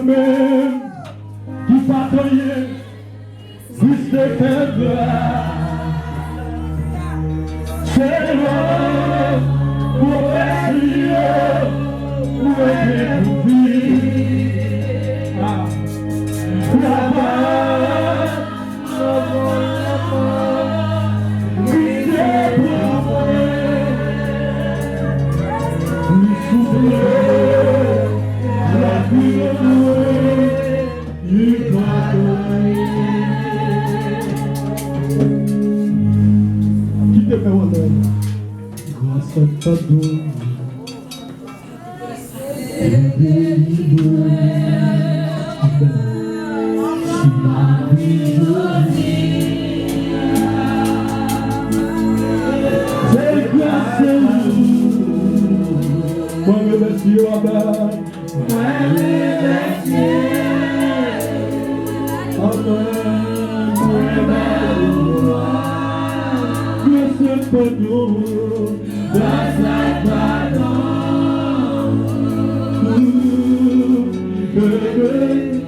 même qui bataille, Christ est faible. C'est l'homme pour essayer, pour aider pour vivre. Là-bas, Christ est pour lui souffler la vie de lui pardonner. Qui te fait honneur? Grâce à ta don, c'est grâce à nous. Moi me remercie, Amen. Moi me remercie. Amen. Moi grâce à pardon. Grâce à pardon. Où est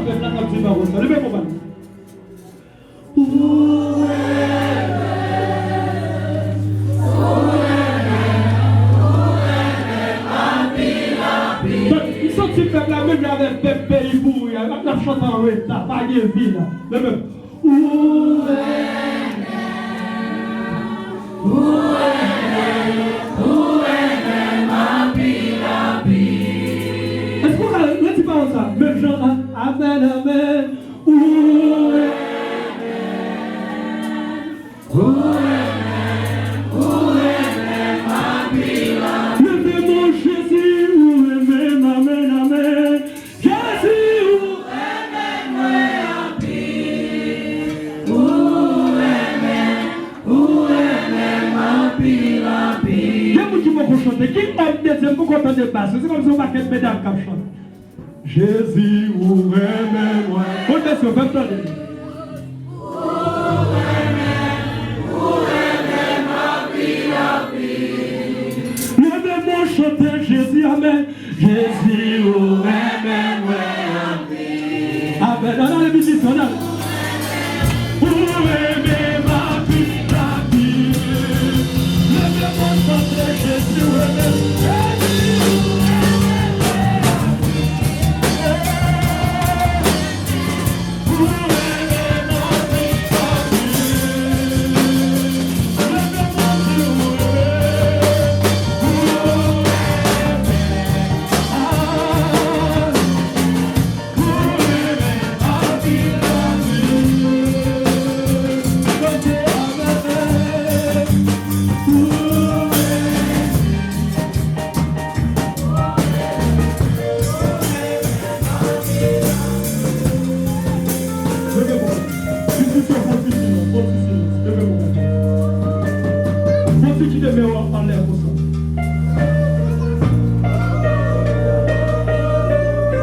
fait là comme tu vas voir ça. Levez mon bal. Ils sont petits peuples là, même avec Pépé, il bouille, il va chanter en retard, pas de vie là. Levez. Est-ce qu'on a le petit pas ça? Même genre, amen, amen. Levez mon Jésus, amen, amen, amen. Jésus, amen, il y a beaucoup qui vont chanter. Qui aime deuxième pour qu'on de basse? C'est comme si on va qu'être mesdames qui chantent. Jésus, aimez-moi. Attention, même temps. Levez-moi chanter Jésus, amen. Jésus, aimez-moi. Amen. On a les musiciens, on a.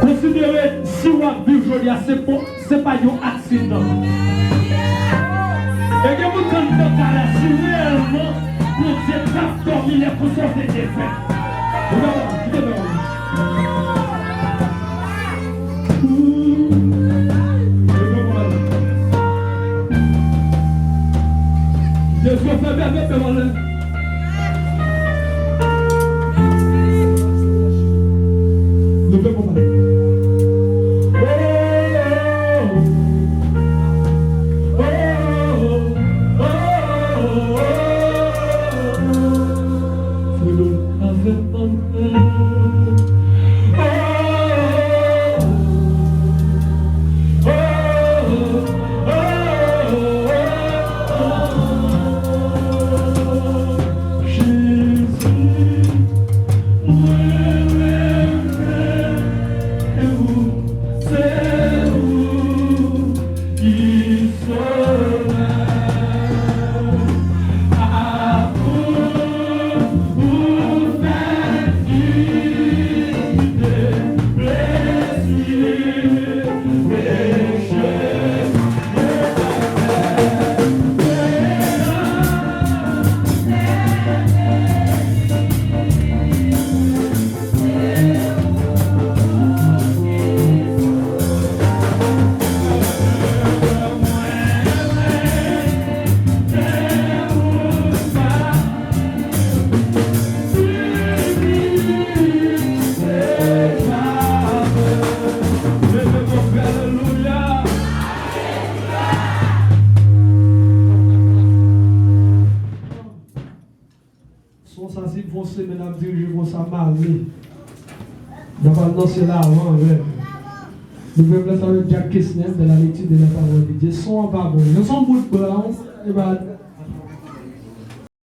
Considérez si on a vu aujourd'hui, c'est pas un accident. Et que vous candidats là, si réellement, pour Dieu transformer les consciences des défaites. Je suis fait bien avec le malheur. Levez mon malheur. Mesdames, dirigez vos samarés. D'abord, c'est là avant. Nous pouvons laisser avec Jack Kessner de la lecture de la parole de Dieu. Sont en parole. Nous sommes bouts de blanc.